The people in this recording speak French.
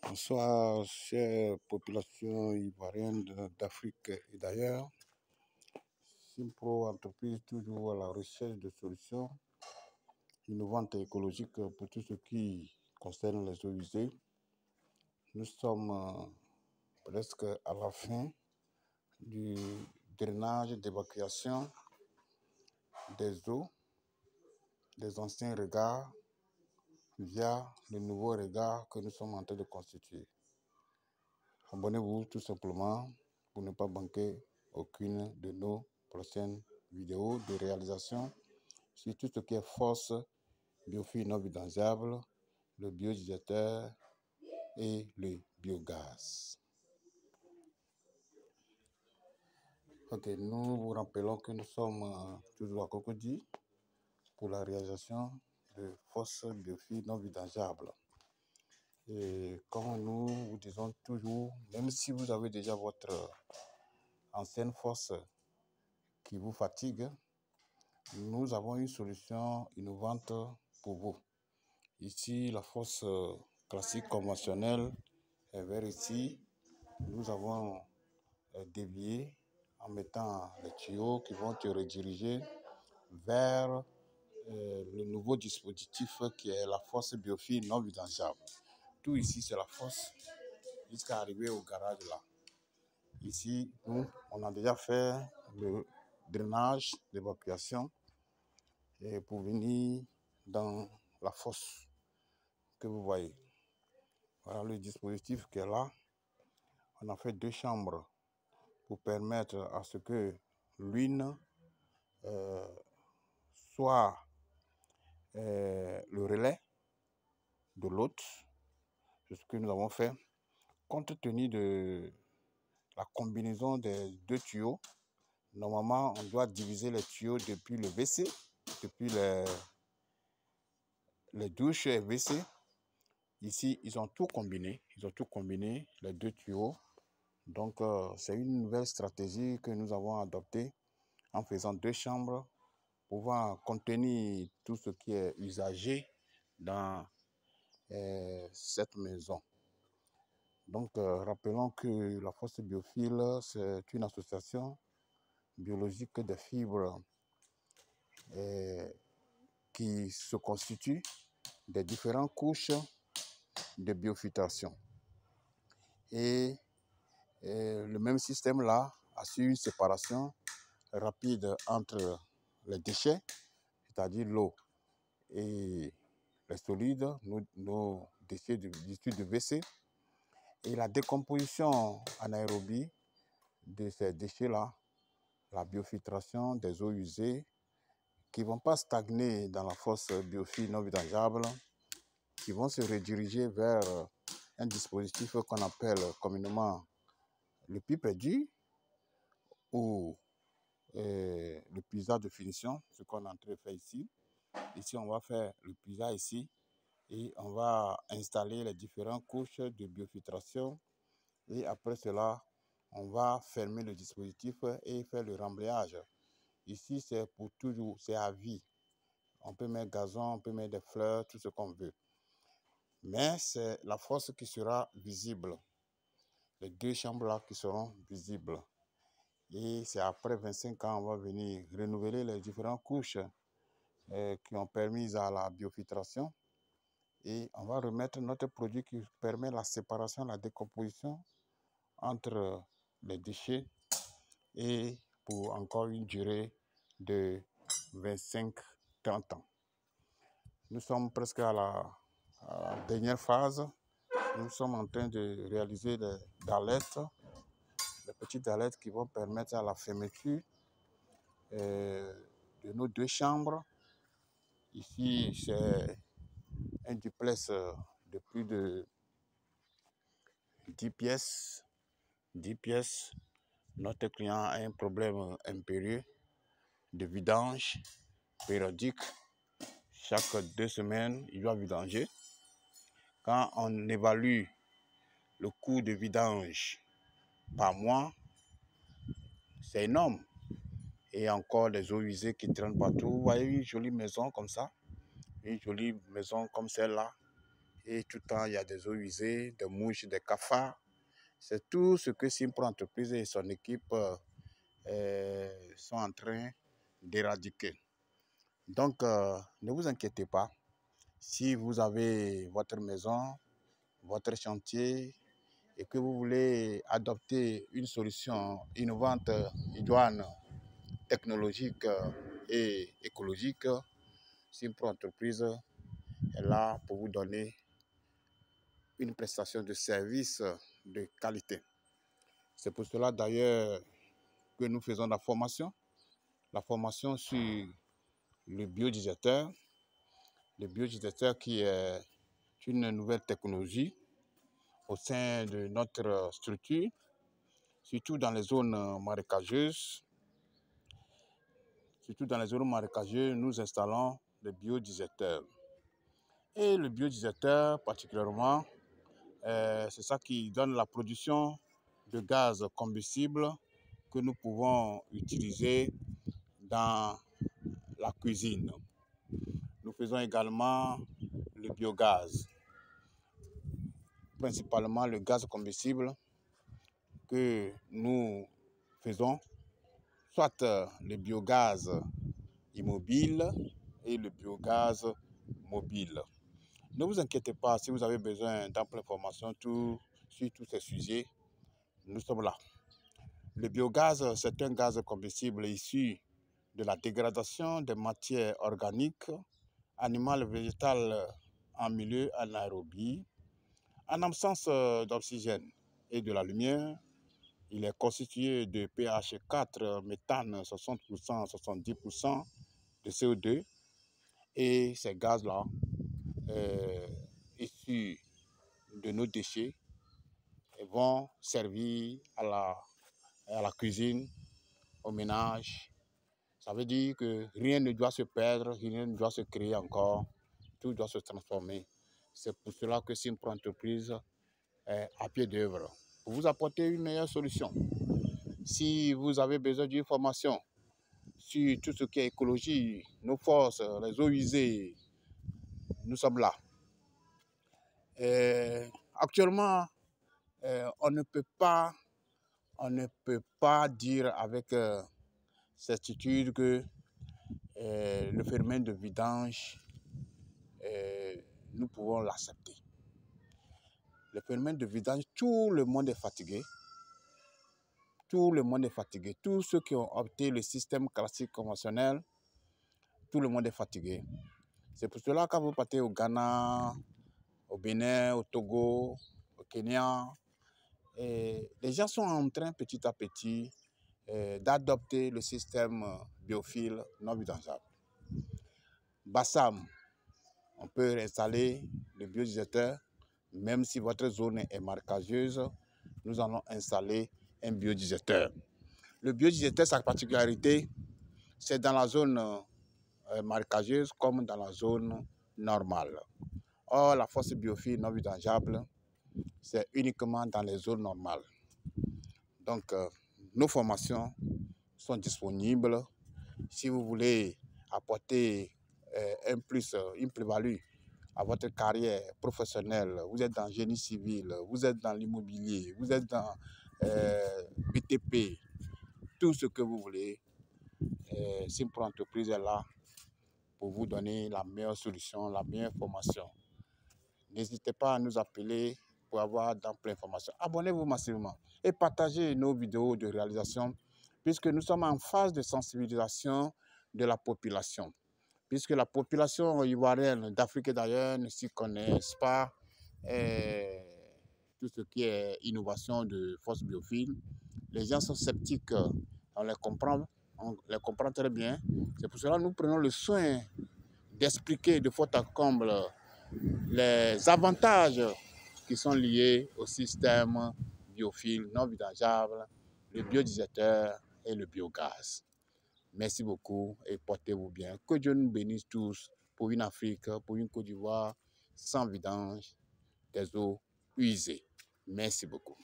Bonsoir, chère population ivoirienne d'Afrique et d'ailleurs. Simpro entreprise toujours à la recherche de solutions innovantes et écologiques pour tout ce qui concerne les eaux usées. Nous sommes presque à la fin du drainage d'évacuation des eaux, des anciens regards, via le nouveau regard que nous sommes en train de constituer. Abonnez-vous tout simplement pour ne pas manquer aucune de nos prochaines vidéos de réalisation sur tout ce qui est force, biofuel non vidangeable, le biodigérateur et le biogaz. Ok, nous vous rappelons que nous sommes toujours à Cocody pour la réalisation de force biofuel non vidangeable. Et comme nous vous disons toujours, même si vous avez déjà votre ancienne force qui vous fatigue, nous avons une solution innovante pour vous. Ici, la fosse classique conventionnelle est vers ici. Nous avons dévié en mettant les tuyaux qui vont te rediriger vers le nouveau dispositif qui est la fosse biofuel non vidangeable. Tout ici, c'est la fosse jusqu'à arriver au garage là. Ici, nous, on a déjà fait le drainage d'évacuation et pour venir dans la fosse que vous voyez. Voilà le dispositif qui est là. On a fait 2 chambres pour permettre à ce que l'une soit le relais de l'autre. C'est ce que nous avons fait. Compte tenu de la combinaison des 2 tuyaux, normalement, on doit diviser les tuyaux depuis le WC, depuis les douches et WC. Ici, ils ont tout combiné. Ils ont tout combiné, les 2 tuyaux. Donc, c'est une nouvelle stratégie que nous avons adoptée en faisant 2 chambres pour pouvoir contenir tout ce qui est usagé dans cette maison. Donc, rappelons que la Fosse Biofuel, c'est une association biologique de fibres qui se constitue des différentes couches de biofiltration. Et le même système-là assure une séparation rapide entre les déchets, c'est-à-dire l'eau et les solides, nos déchets issus de WC, et la décomposition anaérobie de ces déchets-là, la biofiltration des eaux usées qui ne vont pas stagner dans la fosse biofuel non vidangeable, qui vont se rediriger vers un dispositif qu'on appelle communément le puits perdu ou le puisage de finition, ce qu'on est en train de faire ici. Ici, on va faire le puisage ici et on va installer les différentes couches de biofiltration et après cela, on va fermer le dispositif et faire le remblayage. Ici, c'est pour toujours, c'est à vie. On peut mettre gazon, on peut mettre des fleurs, tout ce qu'on veut. Mais c'est la fosse qui sera visible. Les 2 chambres-là qui seront visibles. Et c'est après 25 ans, on va venir renouveler les différentes couches qui ont permis à la biofiltration. Et on va remettre notre produit qui permet la séparation, la décomposition entre les déchets et pour encore une durée de 25-30 ans. Nous sommes presque à la dernière phase. Nous sommes en train de réaliser des dallettes, des petites dallettes qui vont permettre à la fermeture de nos 2 chambres. Ici, c'est un duplex de plus de 10 pièces. 10 pièces. Notre client a un problème impérieux de vidange périodique. Chaque 2 semaines, il doit vidanger. Quand on évalue le coût de vidange par mois, c'est énorme. Et encore des eaux usées qui traînent partout. Vous voyez une jolie maison comme ça, une jolie maison comme celle-là. et tout le temps il y a des eaux usées, des mouches, des cafards. C'est tout ce que Simpro Entreprise et son équipe sont en train d'éradiquer. Donc, ne vous inquiétez pas. Si vous avez votre maison, votre chantier et que vous voulez adopter une solution innovante, idoine, technologique et écologique, Simpro Entreprise est là pour vous donner une prestation de service de qualité. C'est pour cela d'ailleurs que nous faisons la formation sur le biodigestateur qui est une nouvelle technologie au sein de notre structure, surtout dans les zones marécageuses. Nous installons le biodigestateur. Et le biodigestateur, particulièrement, c'est ça qui donne la production de gaz combustible que nous pouvons utiliser dans la cuisine. Nous faisons également le biogaz, principalement le gaz combustible que nous faisons, soit le biogaz immobile et le biogaz mobile. Ne vous inquiétez pas, si vous avez besoin d'amples informations sur tous ces sujets, nous sommes là. Le biogaz, c'est un gaz combustible issu de la dégradation des matières organiques, animales, végétales en milieu anaérobie. En absence d'oxygène et de la lumière, il est constitué de pH 4, méthane 60%, 70% de CO2 et ces gaz-là, issus de nos déchets, vont servir à la cuisine, au ménage. Ça veut dire que rien ne doit se perdre, rien ne doit se créer encore, tout doit se transformer. C'est pour cela que Simpro Entreprise est à pied d'œuvre pour vous apporter une meilleure solution. Si vous avez besoin d'une formation sur tout ce qui est écologie, nos forces, les eaux usées, nous sommes là. Actuellement, on ne peut pas dire avec certitude que le phénomène de vidange, nous pouvons l'accepter. Le phénomène de vidange, tout le monde est fatigué. Tout le monde est fatigué. Tous ceux qui ont opté le système classique conventionnel, tout le monde est fatigué. C'est pour cela que quand vous partez au Ghana, au Bénin, au Togo, au Kenya, les gens sont en train petit à petit d'adopter le système biophile non vidangeable. Bassam, on peut installer le biodigestateur, même si votre zone est marécageuse, nous allons installer un biodigestateur. Le biodigestateur, sa particularité, c'est dans la zone marécageuse comme dans la zone normale. Or, la force biophile non vidangeable, c'est uniquement dans les zones normales. Donc, nos formations sont disponibles. Si vous voulez apporter un plus, une plus-value à votre carrière professionnelle, vous êtes dans le génie civil, vous êtes dans l'immobilier, vous êtes dans BTP, tout ce que vous voulez, Simpro Entreprise est là pour vous donner la meilleure solution, la meilleure formation. N'hésitez pas à nous appeler pour avoir d'amples informations. Abonnez-vous massivement et partagez nos vidéos de réalisation puisque nous sommes en phase de sensibilisation de la population. Puisque la population ivoirienne d'Afrique et d'ailleurs ne s'y connaissent pas tout ce qui est innovation de force biophile. Les gens sont sceptiques, on les comprend très bien. C'est pour cela que nous prenons le soin d'expliquer de fond en comble les avantages qui sont liés au système biophile non vidangeable, le biodigestateur et le biogaz. Merci beaucoup et portez-vous bien. Que Dieu nous bénisse tous pour une Afrique, pour une Côte d'Ivoire sans vidange des eaux usées. Merci beaucoup.